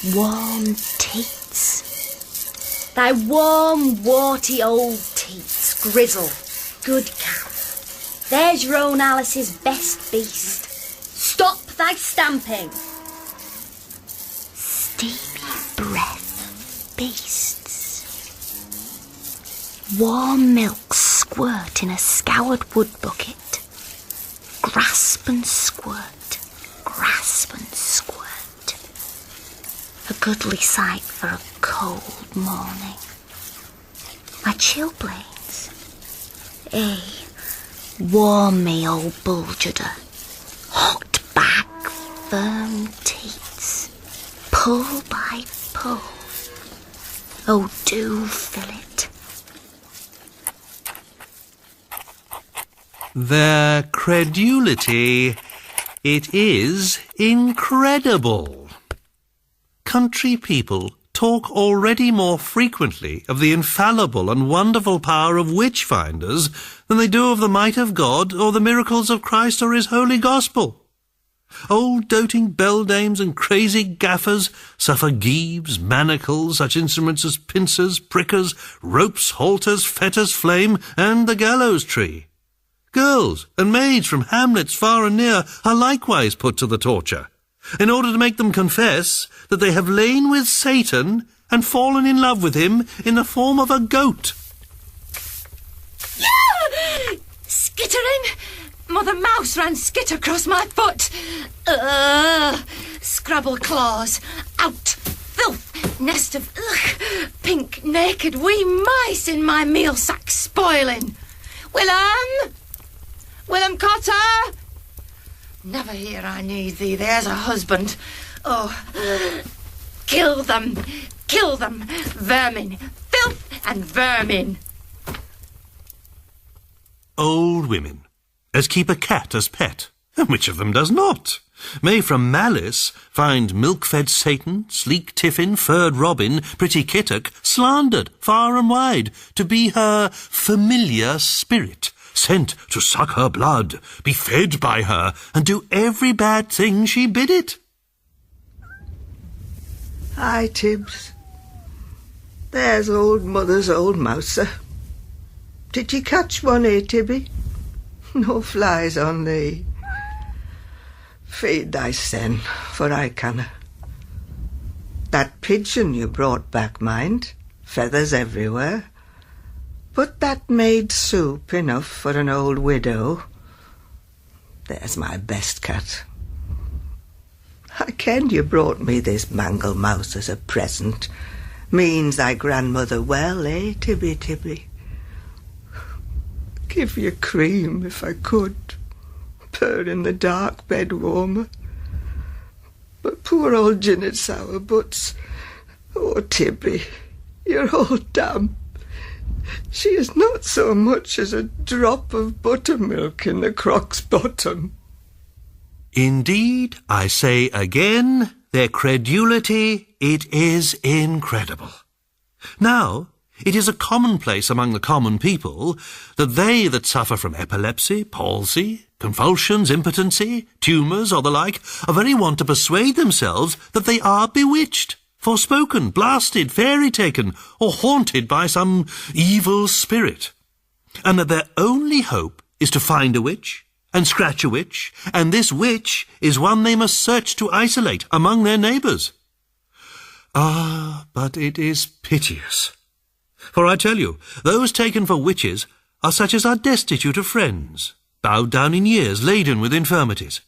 Warm teats. Thy warm, warty old teats, Grizzle, good cow. There's your own Alice's best beast. Stop thy stamping. Steamy breath beasts. Warm milk squirt in a scoured wood bucket. Grasp and squirt, grasp and squirt. A goodly sight for a cold morning. My chilblains. Warm me, old bulgerder. Hot back, firm teats. Pull by pull. Oh, do fill it. Their credulity, it is incredible. Country people talk already more frequently of the infallible and wonderful power of witch-finders than they do of the might of God or the miracles of Christ or his holy gospel. Old doting beldames and crazy gaffers suffer gyves, manacles, such instruments as pincers, prickers, ropes, halters, fetters, flame, and the gallows tree. Girls and maids from hamlets far and near are likewise put to the torture, in order to make them confess that they have lain with Satan and fallen in love with him in the form of a goat. Skittering! Mother Mouse ran skit across my foot. Scrabble claws. Out. Filth. Nest of pink naked wee mice in my meal sack spoiling. Willem! Willem Cotter! Never hear I need thee, there's a husband. Oh, kill them, vermin, filth and vermin. Old women, as keep a cat as pet, and which of them does not, may from malice find milk-fed Satan, sleek Tiffin, furred Robin, pretty Kittock, slandered far and wide to be her familiar spirit, sent to suck her blood, be fed by her, and do every bad thing she bid it. Aye, Tibbs. There's old mother's old mouser. Did ye catch one, Tibby? No flies on thee. Feed thy sen, for I canna. That pigeon you brought back, mind, feathers everywhere. But that made soup enough for an old widow. There's my best cat. I kenned you brought me this mangle mouse as a present. Means thy grandmother well, Tibby, Tibby? Give you cream if I could. Purr in the dark bed warmer. But poor old Jinnet sour butts. Oh, Tibby, you're all damp. She is not so much as a drop of buttermilk in the crock's bottom. Indeed, I say again, their credulity, it is incredible. Now, it is a commonplace among the common people that they that suffer from epilepsy, palsy, convulsions, impotency, tumours, or the like, are very wont to persuade themselves that they are bewitched, forspoken, blasted, fairy-taken, or haunted by some evil spirit, and that their only hope is to find a witch, and scratch a witch, and this witch is one they must search to isolate among their neighbours. Ah, but it is piteous. For I tell you, those taken for witches are such as are destitute of friends, bowed down in years, laden with infirmities.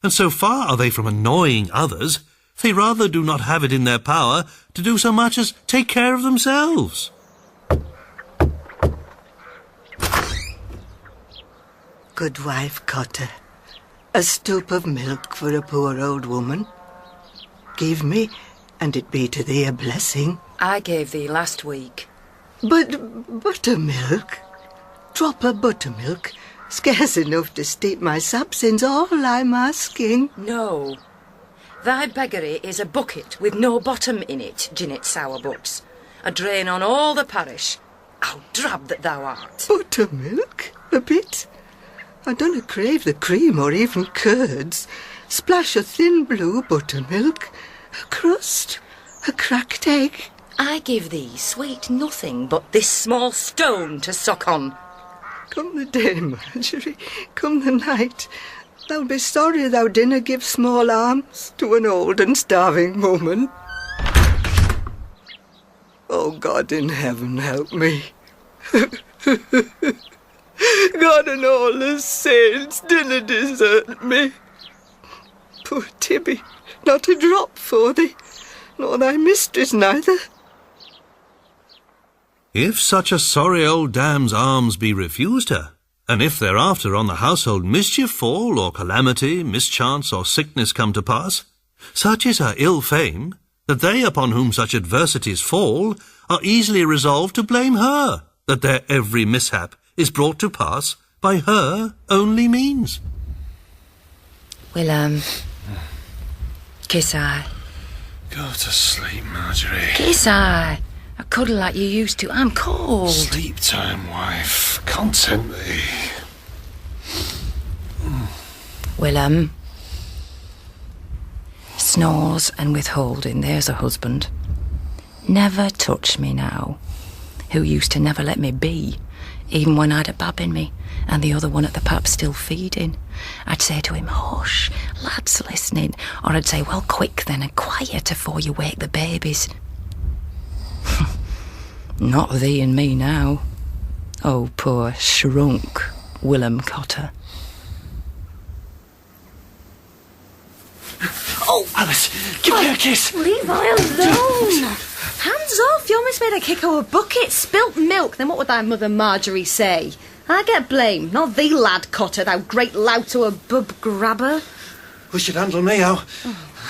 And so far are they from annoying others, they rather do not have it in their power to do so much as take care of themselves. Good wife, Cotter, a stoup of milk for a poor old woman. Give me, and it be to thee a blessing. I gave thee last week. But buttermilk? Drop of buttermilk? Scarce enough to steep my sapsins, all I'm asking. No. Thy beggary is a bucket with no bottom in it, Jinnet Sourbuts. A drain on all the parish. How drab that thou art. Buttermilk? A bit? I don't crave the cream or even curds. Splash of thin blue buttermilk. A crust. A cracked egg. I give thee sweet nothing but this small stone to suck on. Come the day, Margery, come the night. Thou'll be sorry thou dinna give small alms to an old and starving woman. Oh, God in heaven, help me. God and all the saints dinna desert me. Poor Tibby, not a drop for thee, nor thy mistress neither. If such a sorry old dam's alms be refused her, and if thereafter on the household mischief fall, or calamity, mischance, or sickness come to pass, such is her ill fame, that they upon whom such adversities fall are easily resolved to blame her, that their every mishap is brought to pass by her only means. Willem, kiss I. Go to sleep, Margery. Kiss I. I cuddle like you used to. I'm cold. Sleep time, wife. Content thee. Willem. Snores and withholding, there's a husband. Never touch me now. Who used to never let me be, even when I'd a bab in me, and the other one at the pub still feeding. I'd say to him, hush, lad's listening, or I'd say, well, quick then, and quiet afore you wake the babies. Not thee and me now. Oh, poor shrunk Willem Cotter. Oh, Alice, give me a kiss. Leave I alone. Hands off, you almost made a kick over a bucket, spilt milk. Then what would thy mother Margery say? I get blamed, not thee, lad Cotter, thou great lout to a bub grabber. Who should handle me, how?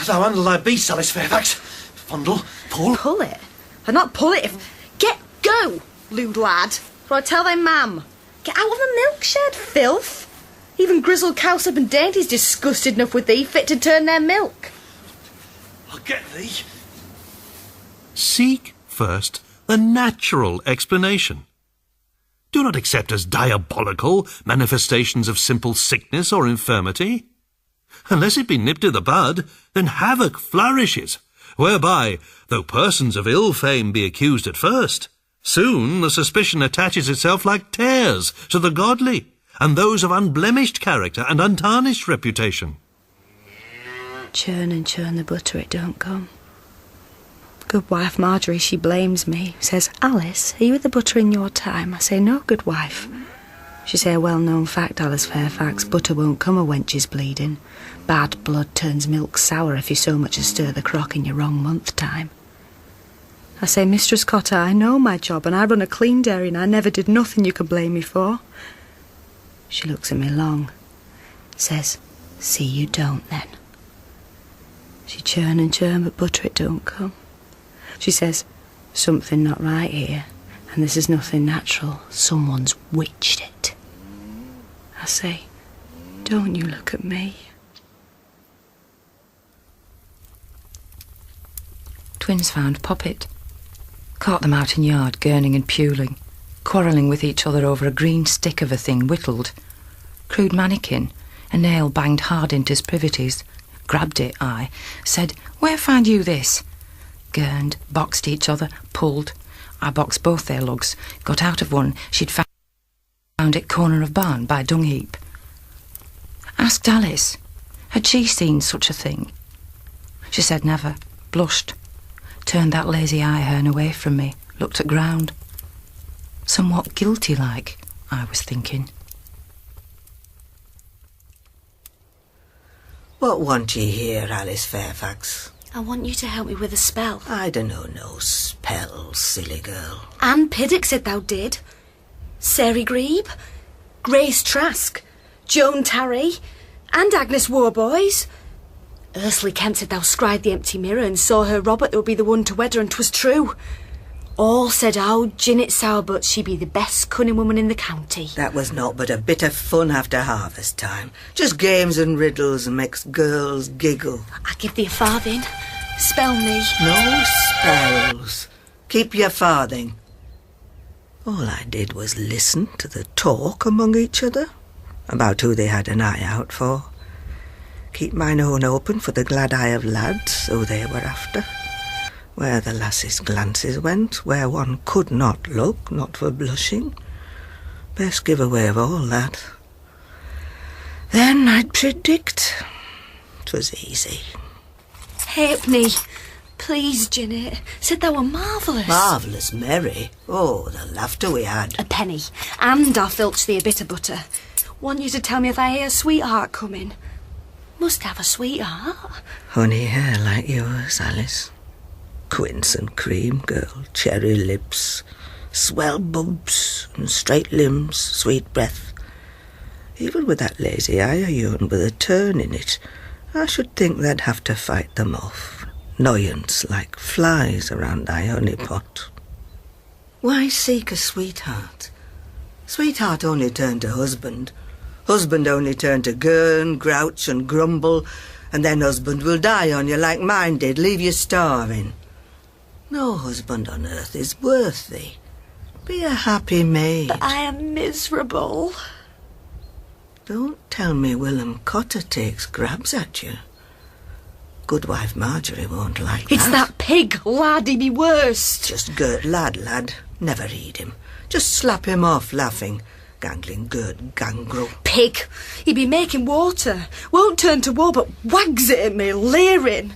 Thou handle thy beast, Alice Fairfax. Fondle, pull. Pull it? I'd not pull it if... Go, lewd lad, or I tell thy mam. Get out of the milk shed, filth. Even grizzled cowslip and dainty's disgusted enough with thee, fit to turn their milk. I'll get thee. Seek first the natural explanation. Do not accept as diabolical manifestations of simple sickness or infirmity. Unless it be nipped in the bud, then havoc flourishes, whereby, though persons of ill fame be accused at first, soon the suspicion attaches itself like tares to the godly, and those of unblemished character and untarnished reputation. Churn and churn the butter, it don't come. Good wife Margery, she blames me. Says, Alice, are you with the butter in your time? I say, no, good wife. She say, a well-known fact, Alice Fairfax, butter won't come a wench's bleeding. Bad blood turns milk sour if you so much as stir the crock in your wrong month time. I say, Mistress Cotter, I know my job, and I run a clean dairy, and I never did nothing you can blame me for. She looks at me long, says, see you don't then. She churn and churn, but butter it don't come. She says, something not right here, and this is nothing natural. Someone's witched it. I say, don't you look at me. Twins found Poppet. Caught them out in yard, gurning and puling, quarrelling with each other over a green stick of a thing whittled. Crude mannikin, a nail banged hard into his privities. Grabbed it, I. Said, where found you this? Gurned, boxed each other, pulled. I boxed both their lugs, got out of one. She'd found it corner of barn by dung heap. Asked Alice, had she seen such a thing? She said never, blushed. Turned that lazy eye hern away from me, looked at ground. Somewhat guilty-like, I was thinking. What want ye here, Alice Fairfax? I want you to help me with a spell. I don't know no spell, silly girl. Anne Piddock said thou did. Sarah Grebe, Grace Trask, Joan Tarry, and Agnes Warboys. Ursula Kent said thou scried the empty mirror and saw her Robert that would be the one to wed her, and 'twas true. All said how Jinnet Sourbutt she be the best cunning woman in the county. That was naught but a bit of fun after harvest time. Just games and riddles makes girls giggle. I give thee a farthing. Spell me. No spells. Keep your farthing. All I did was listen to the talk among each other about who they had an eye out for. Keep mine own open for the glad eye of lads who they were after. where the lass's glances went, where one could not look, not for blushing. Best giveaway of all that. Then I'd predict. 'Twas easy. Halfpenny, please, Jinnet. Said they were marvellous. Marvellous, Mary. Oh, the laughter we had. A penny. And I'll filch thee a bit of butter. Want you to tell me if I hear a sweetheart coming. Must have a sweetheart. Honey hair like yours, Alice. Quince and cream, girl. Cherry lips. Swell bumps and straight limbs, sweet breath. Even with that lazy eye of yourn with a turn in it, I should think they'd have to fight them off. Annoyance like flies around thy honey pot. Why seek a sweetheart? Sweetheart only turn to husband. Husband only turn to girn, grouch and grumble, and then husband will die on you like mine did, leave you starving. No husband on earth is worth thee. Be a happy maid. But I am miserable. Don't tell me Willem Cotter takes grabs at you. Good wife Margery won't like that. It's that pig, lad, he be worst. Just girt lad. Never heed him. Just slap him off laughing. Gangling girt gangrel. Pig, he be making water. Won't turn to war, but wags it at me, leering.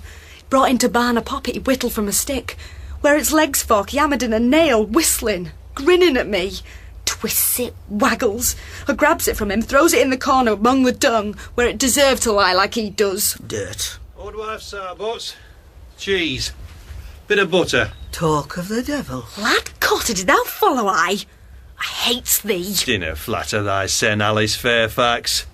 Brought into barn a poppet he whittled from a stick. Where its legs fork, he hammered in a nail, whistling, grinning at me. Twists it, waggles. I grabs it from him, throws it in the corner among the dung, where it deserved to lie like he does. Dirt. Old wife sarbots, cheese, bit of butter. Talk of the devil. Lad Cotter, did thou follow I hates thee. Dinna flatter thysen, Alice Fairfax.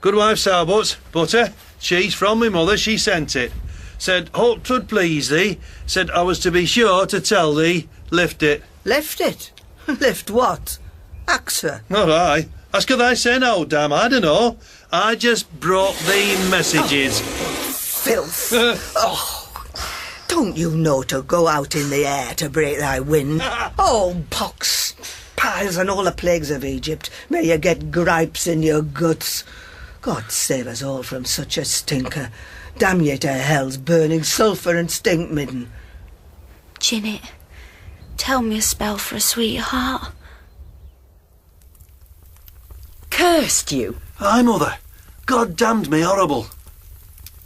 Good wife sarbots, butter, cheese from me mother, she sent it. Said, hope 'twould please thee. Said I was to be sure to tell thee, lift it. Left it? Lift what? Axe her. Not I. Ask her thysen, old damn, I dunno. I just brought thee messages. Filth. Don't you know to go out in the air to break thy wind? Oh, pox, piles and all the plagues of Egypt. May you get gripes in your guts. God save us all from such a stinker. Damn ye to hell's burning sulphur and stink midden. Jinnet, tell me a spell for a sweetheart. Cursed you. Aye, mother. God damned me horrible.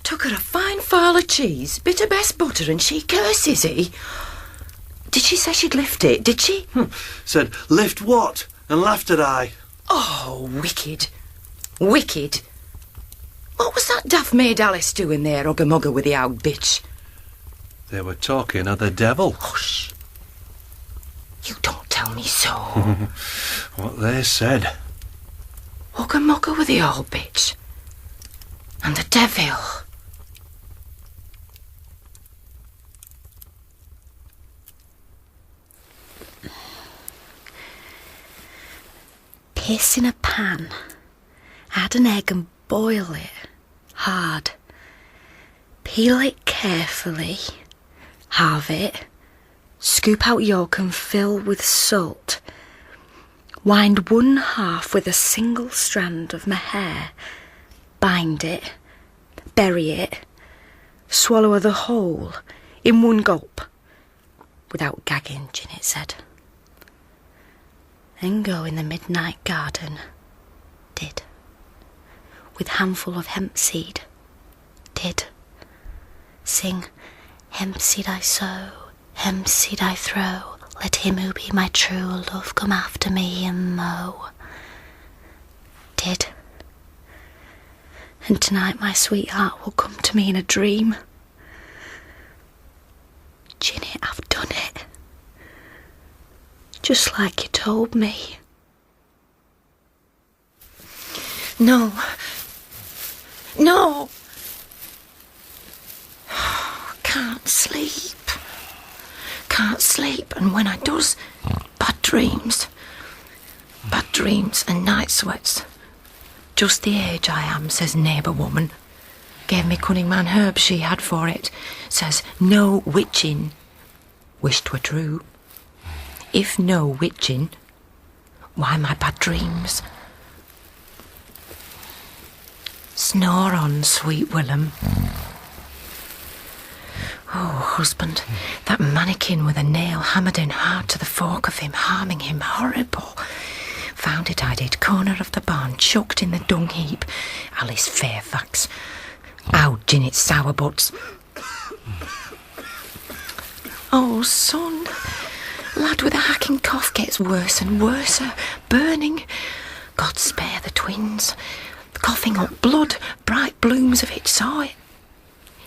Took her a fine file of cheese, bit of best butter, and she curses he. Did she say she'd lift it, did she? Said, lift what? And laughed at I. Oh, wicked. Wicked. What was that daft maid Alice doing there, hugger-mugger with the old bitch? They were talking of the devil. Hush. You don't tell me so. What they said. Hugger-mugger with the old bitch. And the devil. Piss in a pan. Add an egg and boil it hard. Peel it carefully. Halve it. Scoop out yolk and fill with salt. Wind one half with a single strand of my hair. Bind it. Bury it. Swallow the whole in one gulp. Without gagging, Jinnet said. Then go in the midnight garden. Did. With handful of hemp seed. Did. Sing, hemp seed I sow, hemp seed I throw. Let him who be my true love come after me and mow. Did. And tonight my sweetheart will come to me in a dream. Jinnet, I've done it. Just like you told me. No. No. Can't sleep. Can't sleep, and when I does, bad dreams. Bad dreams and night sweats. Just the age I am, says neighbour woman. Gave me cunning-man herbs she had for it. Says no witching. Wished 'twere true. If no witching, why my bad dreams? Snore on, sweet Willem. Oh, husband, that mannequin with a nail hammered in hard to the fork of him, harming him horrible. Found it, I did, corner of the barn, chucked in the dung heap. Alice Fairfax. Ow, Jinnet Sourbuts. Oh, son. Lad with a hacking cough gets worse and worser. Burning. God spare the twins. Coughing up blood, bright blooms of it, saw it.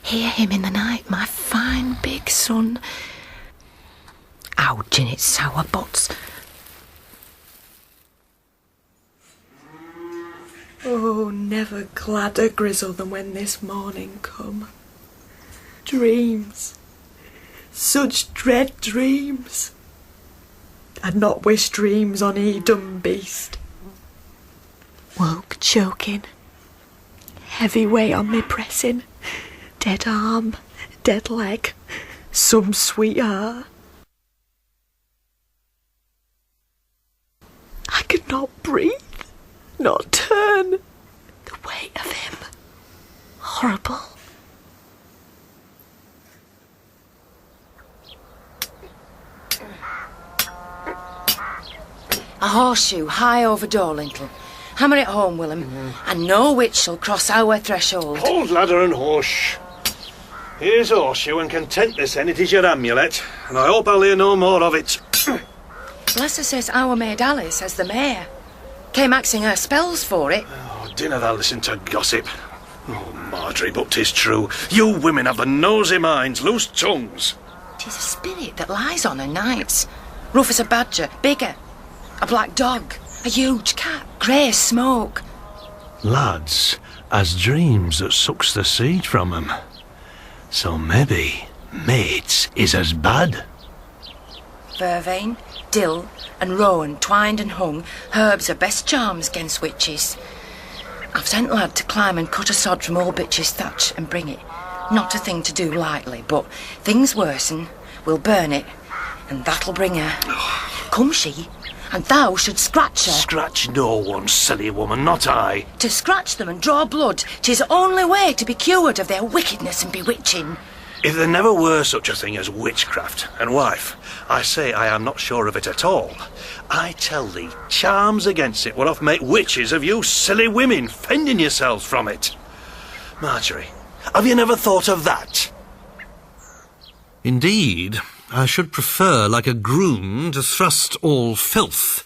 Hear him in the night, my fine big son. Ow, Jinnet Sourbuts. Oh, never gladder grizzle than when this morning come. Dreams. Such dread dreams. I'd not wish dreams on ye dumb beast. Woke choking. Heavy weight on me pressing. Dead arm, dead leg. Some sweetheart. I could not breathe. Not turn. The weight of him. Horrible. A horseshoe high over door lintel. Hammer it home, Willem, and no witch shall cross our threshold. Hold ladder and horse. Here's a horseshoe, and content this then, it is your amulet, and I hope I'll hear no more of it. Bless her, says our maid Alice as the mayor. Came axing her spells for it. Oh, dinna thou listen to gossip. Oh, Margery, but 'tis true. You women have the nosy minds, loose tongues. 'Tis a spirit that lies on her nights. Rough as a badger, bigger. A black dog, a huge cat, grey as smoke. Lads has dreams that sucks the seed from 'em. So maybe mates is as bad. Vervain, dill and rowan twined and hung, herbs are best charms against witches. I've sent lad to climb and cut a sod from old bitch's thatch and bring it. Not a thing to do lightly, but things worsen, we'll burn it, and that'll bring her. Come she, and thou should scratch her. Scratch no one, silly woman, not I. To scratch them and draw blood, 'tis the only way to be cured of their wickedness and bewitching. If there never were such a thing as witchcraft, and wife, I say I am not sure of it at all. I tell thee, charms against it would oft make witches of you silly women, fending yourselves from it. Margery, have you never thought of that? Indeed, I should prefer, like a groom, to thrust all filth,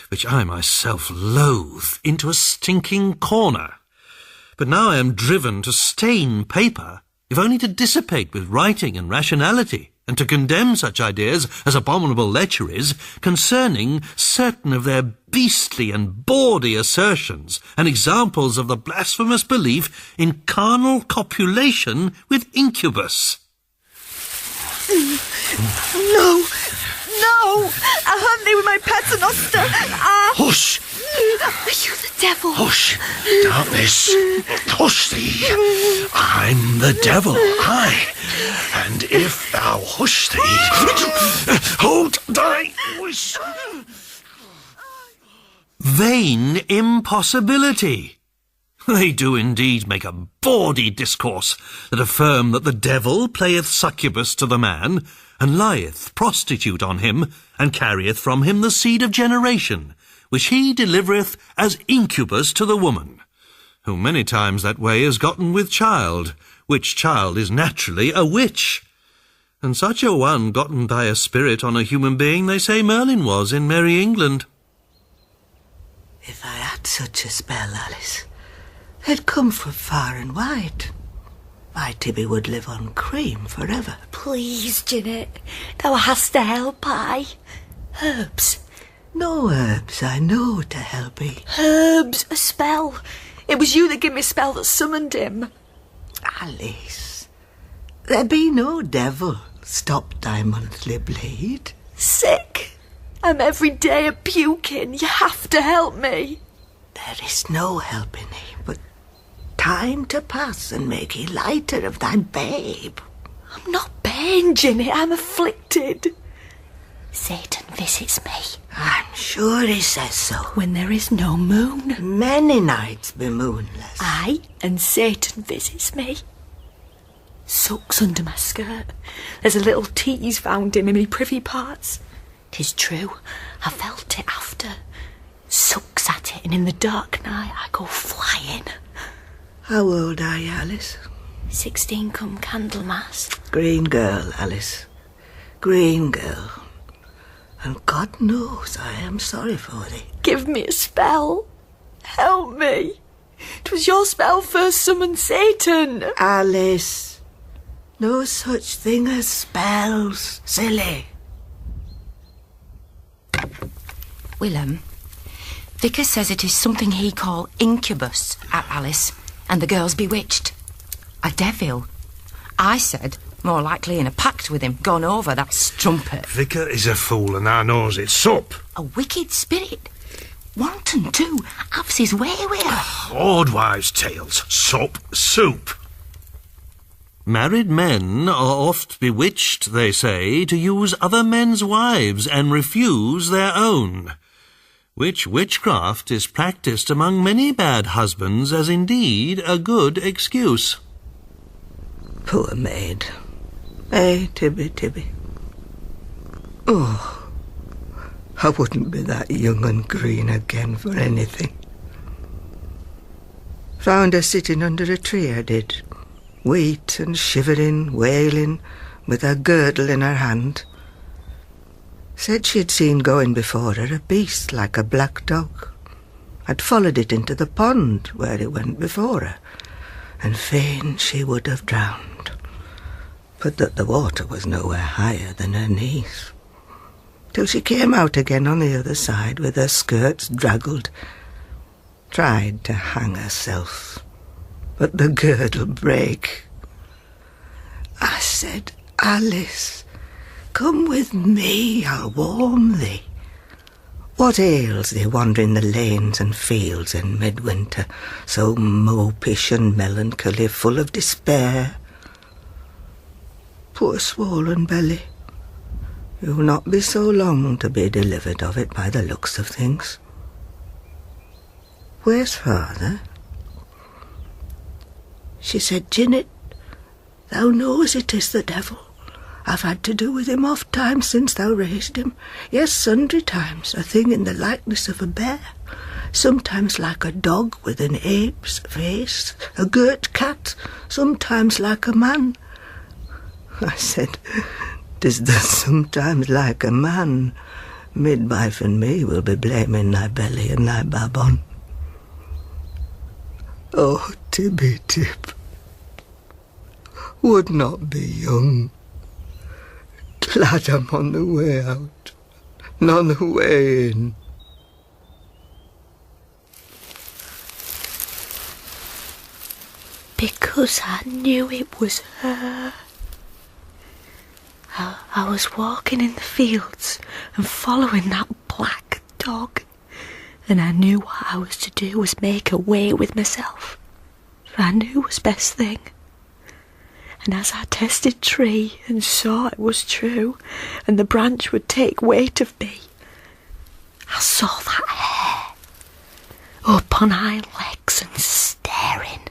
which I myself loathe, into a stinking corner. But now I am driven to stain paper, if only to dissipate with writing and rationality, and to condemn such ideas as abominable lecheries concerning certain of their beastly and bawdy assertions and examples of the blasphemous belief in carnal copulation with incubus. No! No! I hunt thee with my paternoster! Hush! Are you the devil? Hush! Darkness! Hush thee! I'm the devil, I. And if thou hush thee, hold thy voice. Vain impossibility! They do indeed make a bawdy discourse that affirm that the devil playeth succubus to the man, and lieth prostitute on him, and carrieth from him the seed of generation, which he delivereth as incubus to the woman, who many times that way is gotten with child, which child is naturally a witch. And such a one gotten by a spirit on a human being they say Merlin was in Merry England. If I had such a spell, Alice, it'd come from far and wide. My Tibby would live on cream forever. Please, Jinnet, thou hast to help I. Herbs. No herbs I know to help ye. Herbs, a spell. It was you that gave me a spell that summoned him. Alice, there be no devil stopped thy monthly bleed. Sick. I'm every day a puking. You have to help me. There is no helping thee, but time to pass and make ye lighter of thy babe. I'm not pain, Jinnet. I'm afflicted. Satan visits me. I'm sure he says so. When there is no moon. Many nights be moonless. Aye, and Satan visits me. Sucks under my skirt. There's a little tease found him in me privy parts. 'Tis true, I felt it after. Sucks at it, and in the dark night I go flying. How old are you, Alice? 16 come Candlemas. Green girl, Alice. Green girl. And God knows I am sorry for thee. Give me a spell. Help me. 'Twas your spell first summoned Satan. Alice. No such thing as spells, silly. Willem, Vicar says it is something he call incubus at Alice, and the girl's bewitched. A devil. I said, more likely in a pact with him, gone over that strumpet. Vicar is a fool and I knows it. Sup! A wicked spirit. Wanton, too, haves his way with her. Old wives' tales. Sup, soup. Married men are oft bewitched, they say, to use other men's wives and refuse their own, which witchcraft is practised among many bad husbands as indeed a good excuse. Poor maid. Eh, Tibby. Oh, I wouldn't be that young and green again for anything. Found her sitting under a tree, I did. Wheat and shivering, wailing, with her girdle in her hand. Said she'd seen going before her a beast like a black dog. I'd followed it into the pond where it went before her, and fain she would have drowned, but that the water was nowhere higher than her knees, till she came out again on the other side with her skirts draggled, tried to hang herself, but the girdle brake. I said, Alice, come with me, I'll warm thee. What ails thee wandering the lanes and fields in midwinter, so mopish and melancholy, full of despair? Poor swollen belly, you'll not be so long to be delivered of it by the looks of things. Where's father? She said, Jinnet, thou knows it is the devil. I've had to do with him oft times since thou raised him. Yes, sundry times, a thing in the likeness of a bear, sometimes like a dog with an ape's face, a girt cat, sometimes like a man. I said, 'tis the sometimes like a man. Midwife and me will be blaming thy belly and thy babon. Oh, Tibby Tip, would not be young. Glad I'm on the way out, not the way in. Because I knew it was her. I was walking in the fields and following that black dog, and I knew what I was to do was make away with myself, for I knew was best thing. And as I tested tree and saw it was true, and the branch would take weight of me, I saw that hair up on hind legs and staring,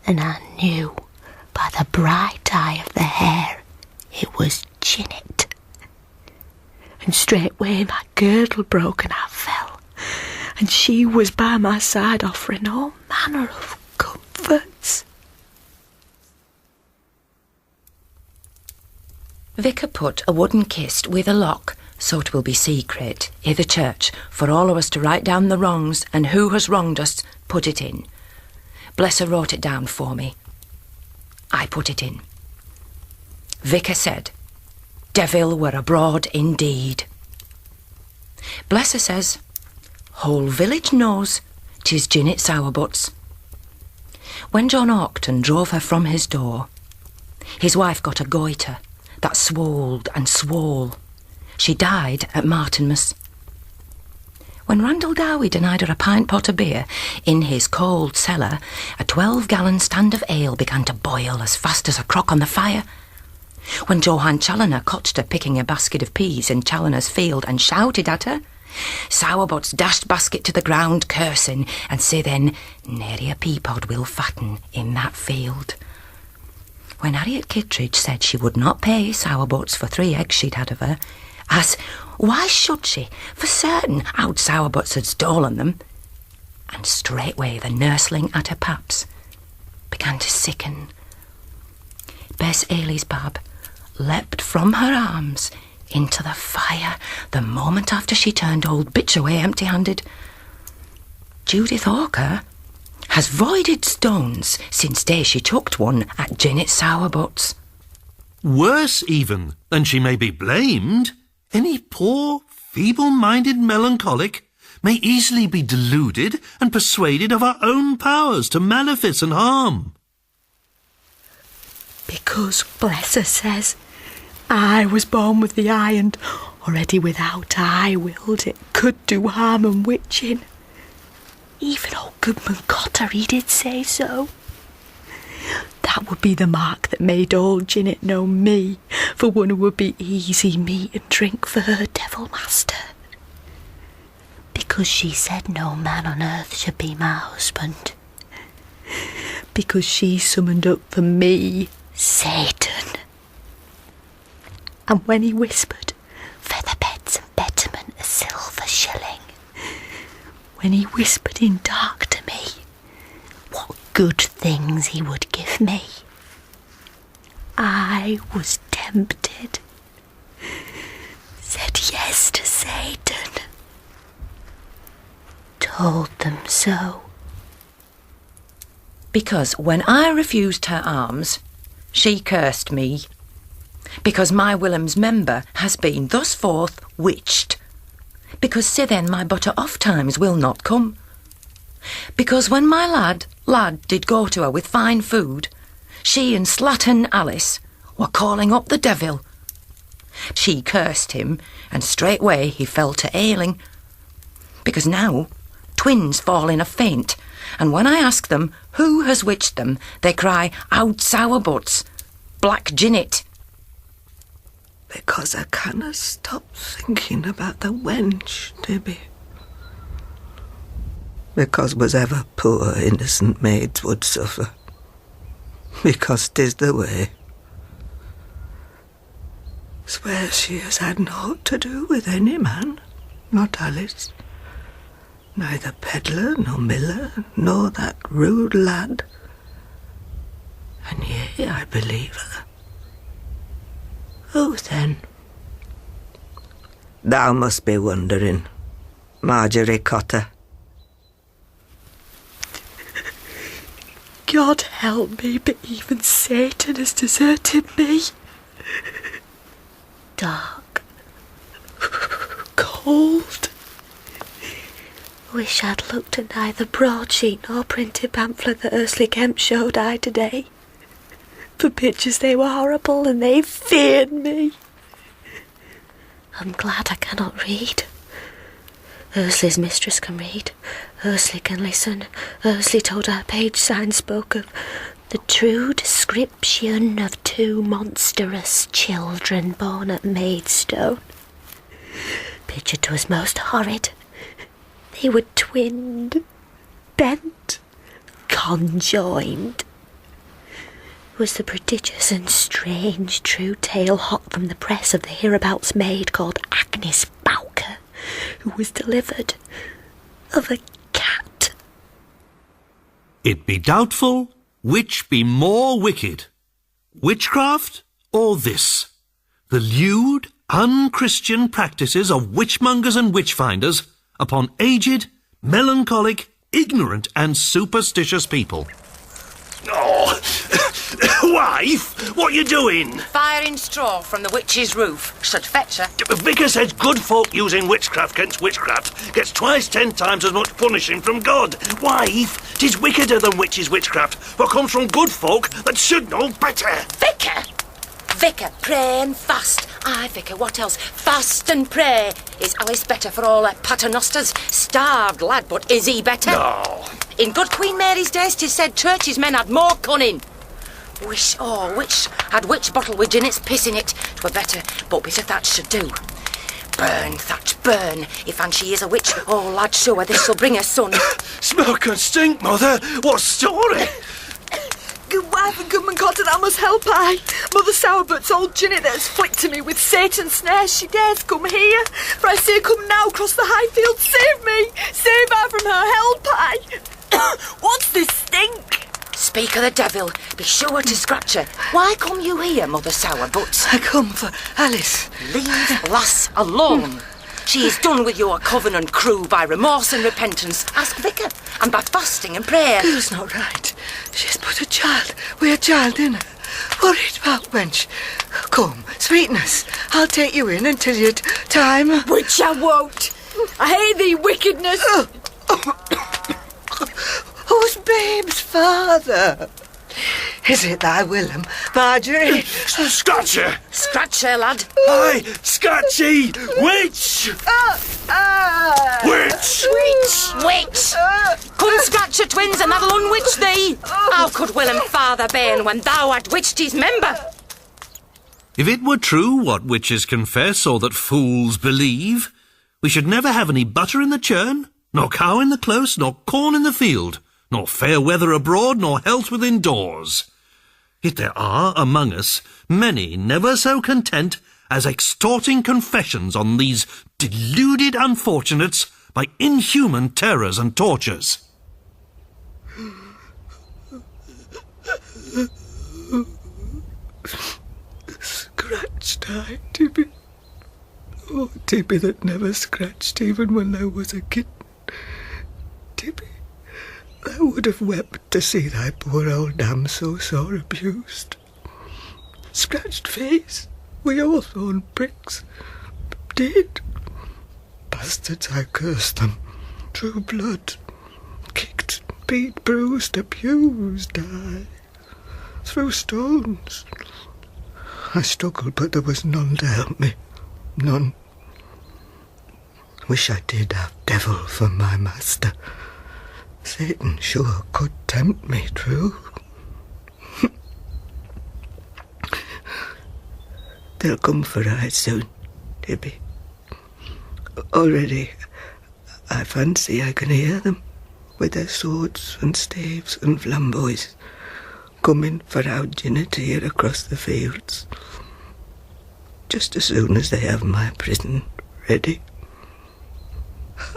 and I knew by the bright eye of the hair it was Jinnet. And straightway my girdle broke and I fell, and she was by my side offering all manner of comforts. Vicar put a wooden kist with a lock, so it will be secret, i' the church, for all of us to write down the wrongs, and who has wronged us, put it in. Blesser wrote it down for me. I put it in. Vicar said, devil were abroad indeed. Blesser says, whole village knows 'tis Jinnet Sourbutt's. When John Aucton drove her from his door, his wife got a goiter that swolled and swole. She died at Martinmas. When Randall Dowie denied her a pint pot of beer, in his cold cellar, a 12-gallon stand of ale began to boil as fast as a crock on the fire. When Johann Challoner cotched her picking a basket of peas in Challoner's field and shouted at her, Sourbutt's dashed basket to the ground, cursing, and say then, nary a pea pod will fatten in that field. when Harriet Kittredge said she would not pay Sourbuts for 3 eggs she'd had of her, as why should she? For certain Owd Sourbuts had stolen them. And straightway the nursling at her paps began to sicken. Bess Ailey's bab leapt from her arms into the fire the moment after she turned old bitch away empty-handed. Judith Hawker has voided stones since day she chucked one at Jinnet Sourbuts. Worse even than she may be blamed, any poor, feeble-minded melancholic may easily be deluded and persuaded of her own powers to malefice and harm. Because, bless her, says, I was born with the eye, and already without I willed it could do harm and witching. Even old Goodman Cotter, he did say so. That would be the mark that made old Jinnet know me for one who would be easy meat and drink for her devil master. Because she said no man on earth should be my husband. Because she summoned up for me Satan. And when he whispered, feather beds and betterment a silver shilling, when he whispered in dark to me what good things he would give me, I was tempted, said yes to Satan, told them so. Because when I refused her alms, she cursed me. Because my Willem's member has been thus forth witched. Because sithen my butter oft times will not come. Because when my lad did go to her with fine food, she and slattern Alice were calling up the devil. She cursed him, and straightway he fell to ailing. Because now twins fall in a faint, and when I ask them who has witched them, they cry, Owd Sourbuts, Black Jinnet. Because I canna stop thinking about the wench, Debbie. Because was ever poor innocent maids would suffer. Because 'tis the way. Swear she has had naught to do with any man, not Alice. Neither pedlar nor miller, nor that rude lad. And yea, I believe her. Who then? Thou must be wondering, Margery Cotter. God help me, but even Satan has deserted me. Dark. Cold. Wish I'd looked at neither broadsheet nor printed pamphlet that Ursula Kemp showed I today. For pictures they were horrible and they feared me. I'm glad I cannot read. Ursula's mistress can read. Ursula can listen. Ursula told her page sign spoke of the true description of 2 monstrous children born at Maidstone. Pictured to us most horrid. They were twinned, bent, conjoined. Was the prodigious and strange true tale hot from the press of the hereabouts maid called Agnes Bowker, who was delivered of a cat. It be doubtful which be more wicked, witchcraft or this, the lewd, unchristian practices of witchmongers and witchfinders upon aged, melancholic, ignorant and superstitious people. Oh, wife, what you doing? Firing straw from the witch's roof. Should fetch her. Vicar says good folk using witchcraft against witchcraft gets twice 10 times as much punishing from God. Wife, 'tis wickeder than witches' witchcraft, what comes from good folk that should know better. Vicar! Vicar, pray and fast. Aye, Vicar, what else? Fast and pray. Is Alice better for all her paternosters? Starved lad, but is he better? No. In good Queen Mary's days 'tis said church's men had more cunning. Which had witch bottle with Jinnet's piss in it. 'Twere better, but bit of thatch should do. Burn, thatch, burn. If and she is a witch, oh lad, show her this shall bring her son. Smoke and stink, mother. What story? Good wife and Goodman Cotter, I must help I. Mother Sourbutt's old Jinnet that has flicked to me with Satan's snares, she dares come here. For I say, come now, cross the high field, save me! Save her from her help I. What's this stink? Speak of the devil, be sure to scratch her. Why come you here, Mother Sourbutt? I come for Alice. Leave lass alone. She is done with your covenant crew by remorse and repentance. Ask Vicar, and by fasting and prayer. Girl's not right. She's but a child. We're a child, innit? Worried about wench. Come, sweetness. I'll take you in until you're time. Which I won't. I hate thee wickedness. Who's babe's father? Is it thy Willem, Margery? Scratch her! Scratch her, lad. Aye, Scratchy! Witch! Witch! Witch! Couldn't scratch her, twins, and that'll unwitch thee. How could Willem father bairn when thou had witched his member? If it were true what witches confess or that fools believe, we should never have any butter in the churn, nor cow in the close, nor corn in the field, nor fair weather abroad, nor health within doors. Yet there are among us many never so content as extorting confessions on these deluded unfortunates by inhuman terrors and tortures. Scratched I, Tibby. Oh, Tibby that never scratched even when I was a kitten. Tibby, I would have wept to see thy poor old dam so sore abused. Scratched face, we all thorn pricks. Did. Bastards, I cursed them. Drew blood. Kicked, beat, bruised, abused, I. Threw stones. I struggled, but there was none to help me. None. Wish I did have devil for my master. Satan sure could tempt me, true. They'll come for I soon, Tibby. Already, I fancy I can hear them with their swords and staves and flamboys coming for our Jinnet here across the fields. Just as soon as they have my prison ready.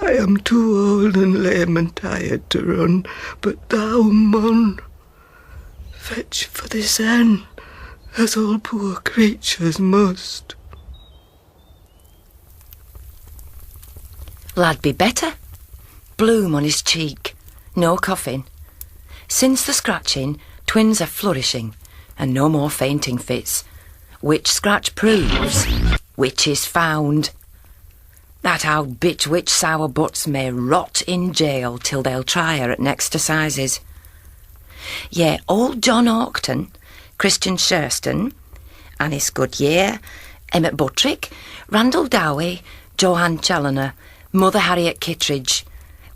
I am too old and lame and tired to run, but thou mun fetch for this end, as all poor creatures must. Lad be better. Bloom on his cheek. No coughing. Since the scratching, twins are flourishing, and no more fainting fits. Which scratch proves, which is found. That old bitch witch Sourbutt's may rot in jail till they'll try her at next assizes. Yeah, old John Aucton, Christian Shurston, Annis Goodyear, Emmett Buttrick, Randall Dowie, Johann Challoner, Mother Harriet Kittredge,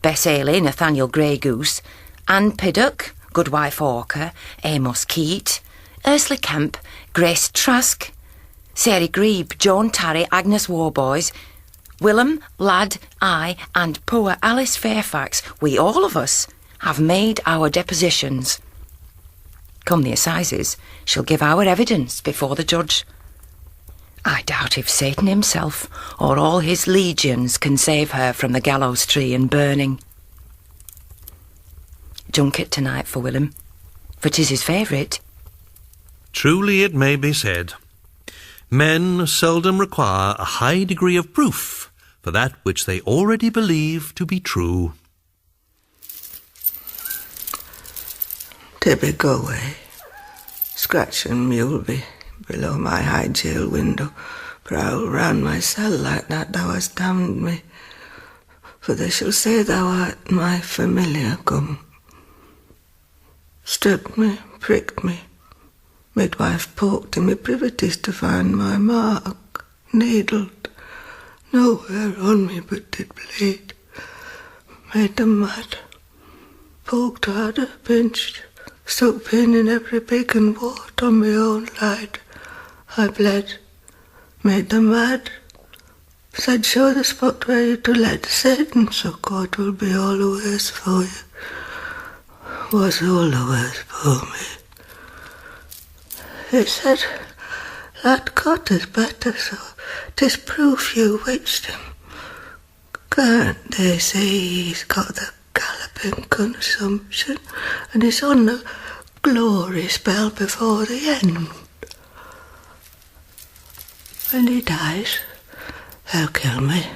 Bess Ailey, Nathaniel Greygoose, Anne Piddock, Goodwife Hawker, Amos Keat, Ursula Kemp, Grace Trask, Sarah Grebe, Joan Tarry, Agnes Warboys, Willem, Lad, I, and poor Alice Fairfax, we all of us, have made our depositions. Come the assizes, she'll give our evidence before the judge. I doubt if Satan himself or all his legions can save her from the gallows tree and burning. Junket tonight for Willem, for 'tis his favourite. Truly it may be said, men seldom require a high degree of proof for that which they already believe to be true. Tibby, go away. Scratch and mule be below my high jail window, prowl round my cell like that thou hast damned me. For they shall say thou art my familiar come. Struck me, pricked me, midwife poked in me privities to find my mark, needled, nowhere on me but did bleed. Made them mad, poked harder, pinched, stuck pin in every pig and wart on my own light. I bled, made them mad, said show the spot where you to let Satan, so God will be all the worse for you. Was all the worse for me. He said that cotter's better, so 'tis proof you witched him. Can't they see he's got the galloping consumption and he's on the glory spell before the end? When he dies, they'll kill me.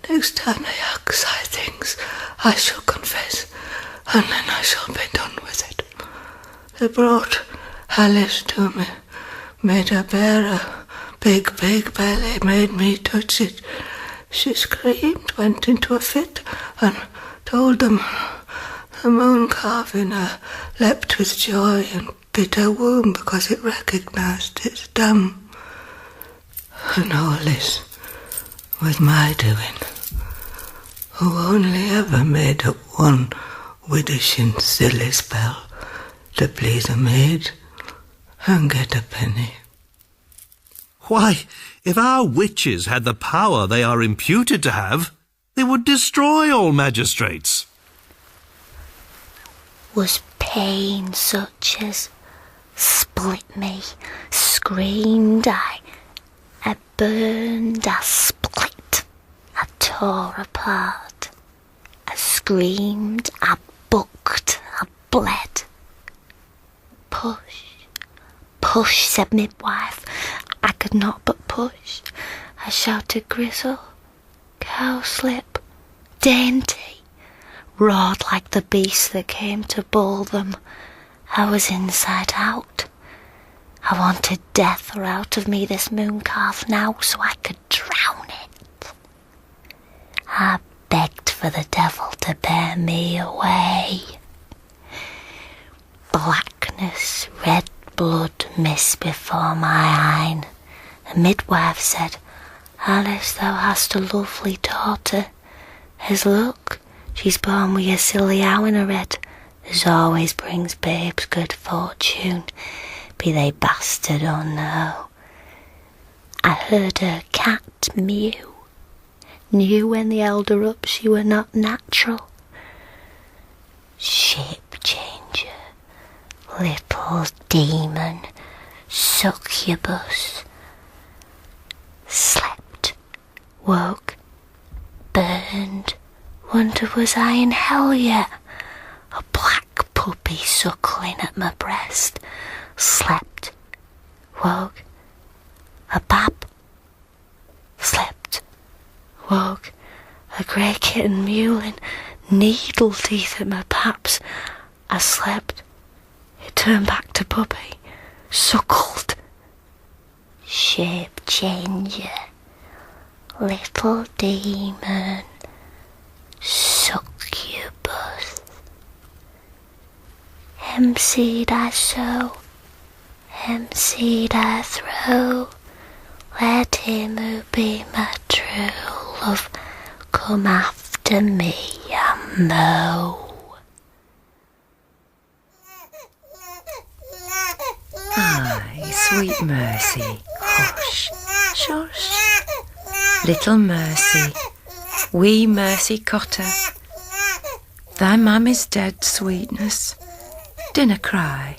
Next time they ask I things, I shall confess, and then I shall be done with it. They brought Alice to me, made her bear a big belly, made me touch it. She screamed, went into a fit, and told them the moon calf in her leapt with joy and bit her womb because it recognised its dam. And all this was my doing, who only ever made up one widishing silly spell to please a maid and get a penny. Why, if our witches had the power they are imputed to have, they would destroy all magistrates. Was pain such as split me, screamed I burned, I split, I tore apart, I screamed, I bucked, I bled. Push, said midwife. I could not but push. I shouted gristle, cowslip, dainty, roared like the beast that came to bull them. I was inside out. I wanted death or out of me this moon calf now so I could drown it. I begged for the devil to bear me away. Blackness, red blood mist before my eyne. The midwife said, Alice, thou hast a lovely daughter. As look, she's born with a silly owl in her head, as always brings babes good fortune, be they bastard or no. I heard her cat mew, knew when the held her up she were not natural. Shape changer, little demon, succubus. Slept, woke, burned, wonder was I in hell yet? A black puppy suckling at my breast. Slept, woke, a bab. Slept, woke, a grey kitten mewling, needle teeth at my paps. I slept, it turned back to puppy, suckled. Shape changer, little demon, succubus. Seed I sow, seed I throw. Let him who be my true love come after me and mow. Aye, sweet Mercy, hush, shush. Little Mercy, wee Mercy Cotter. Thy mam is dead, sweetness. Dinna cry,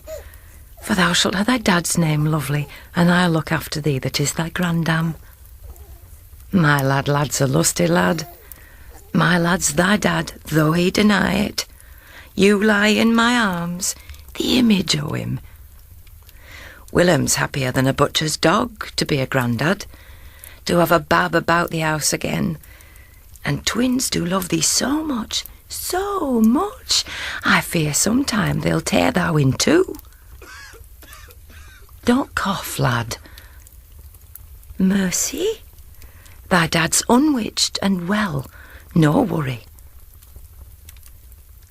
for thou shalt have thy dad's name, lovely, and I'll look after thee that is thy grandam. My lad's a lusty lad. My lad's thy dad, though he deny it. You lie in my arms, the image o' him. Willem's happier than a butcher's dog to be a grandad, to have a bab about the house again. And twins do love thee so much, I fear sometime they'll tear thou in two. Don't cough, lad. Mercy, thy dad's unwitched and well, no worry.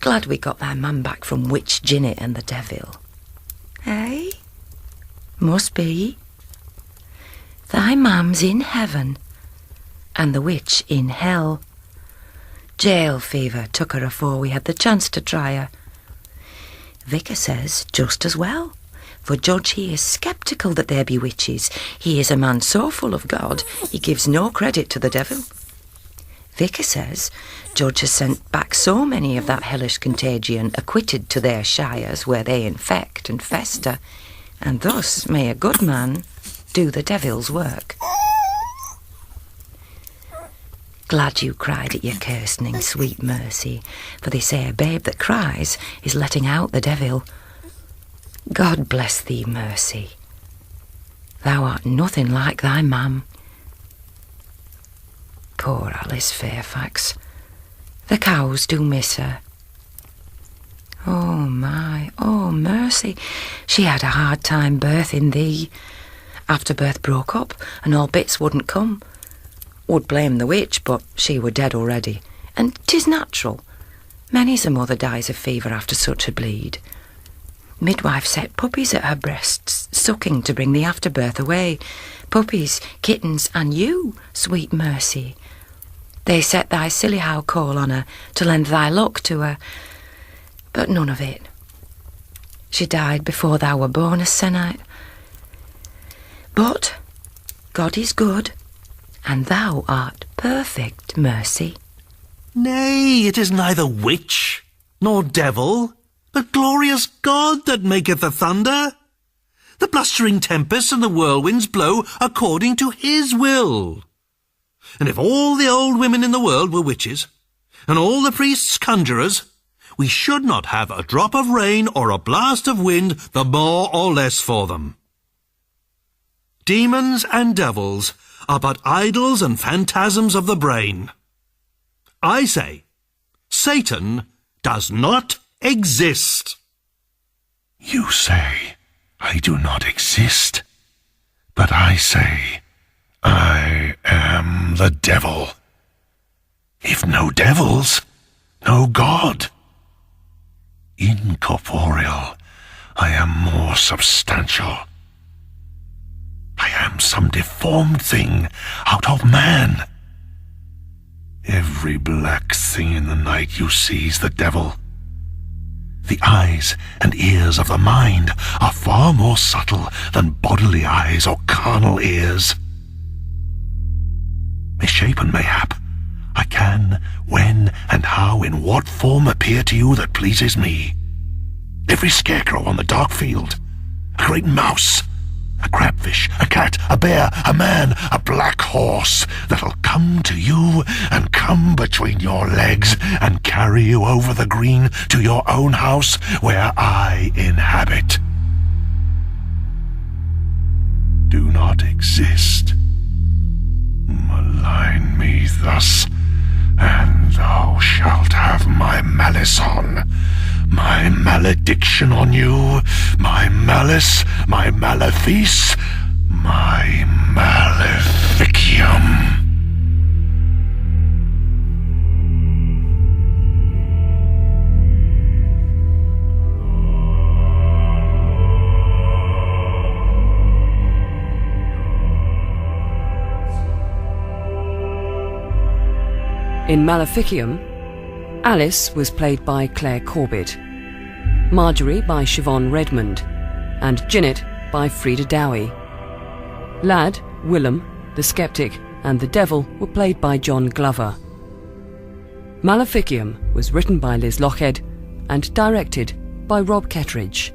Glad we got thy man back from Witch Jinnet and the devil. Eh? Must be. Thy mam's in heaven, and the witch in hell. Jail fever took her afore we had the chance to try her. Vicar says just as well, for Judge he is sceptical that there be witches. He is a man so full of God, he gives no credit to the devil. Vicar says Judge has sent back so many of that hellish contagion acquitted to their shires where they infect and fester, and thus may a good man do the devil's work. Glad you cried at your kirstening, sweet Mercy, for they say a babe that cries is letting out the devil. God bless thee, Mercy. Thou art nothing like thy mam. Poor Alice Fairfax. The cows do miss her. Oh my, oh Mercy, she had a hard time birthing thee. Afterbirth broke up and all bits wouldn't come. Would blame the witch, but she were dead already, and 'tis natural. Many's a mother dies of fever after such a bleed. Midwife set puppies at her breasts, sucking to bring the afterbirth away. Puppies, kittens, and you, sweet Mercy. They set thy silly how call on her to lend thy luck to her, but none of it. She died before thou were born a sennight. But God is good, and thou art perfect, Mercy. Nay, it is neither witch nor devil, but glorious God that maketh the thunder. The blustering tempests and the whirlwinds blow according to his will. And if all the old women in the world were witches, and all the priests conjurers, we should not have a drop of rain or a blast of wind the more or less for them. Demons and devils are but idols and phantasms of the brain. I say, Satan does not exist. You say I do not exist, but I say I am the devil. If no devils, no God. Incorporeal, I am more substantial. I am some deformed thing out of man. Every black thing in the night you see's the devil. The eyes and ears of the mind are far more subtle than bodily eyes or carnal ears. Misshapen mayhap, I can, when and how, in what form appear to you that pleases me. Every scarecrow on the dark field, a great mouse, a crabfish, a cat, a bear, a man, a black horse that'll come to you and come between your legs and carry you over the green to your own house where I inhabit. Do not exist. Malign me thus, and thou shalt have my malice on, my malediction on you, my malice, my malefice, my Maleficium. In Maleficium, Alice was played by Clare Corbett, Margery by Siobhan Redmond, and Jinnet by Freda Dowie. Lad, Willem, the Skeptick, and the Devil were played by John Glover. Maleficium was written by Liz Lochhead and directed by Ketteridge.